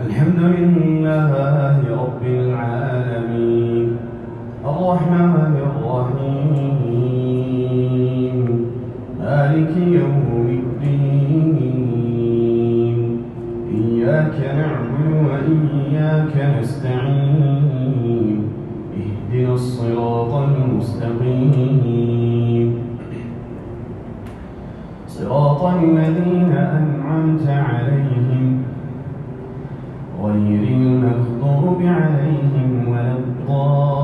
الحمد لله رب العالمين الرحمن الرحيم مالك يوم الدين إياك نعبد وإياك نستعين اهدنا الصراط المستقيم صراط الذين أنعمت عليهم غير المغضوب عليهم ولا الضالين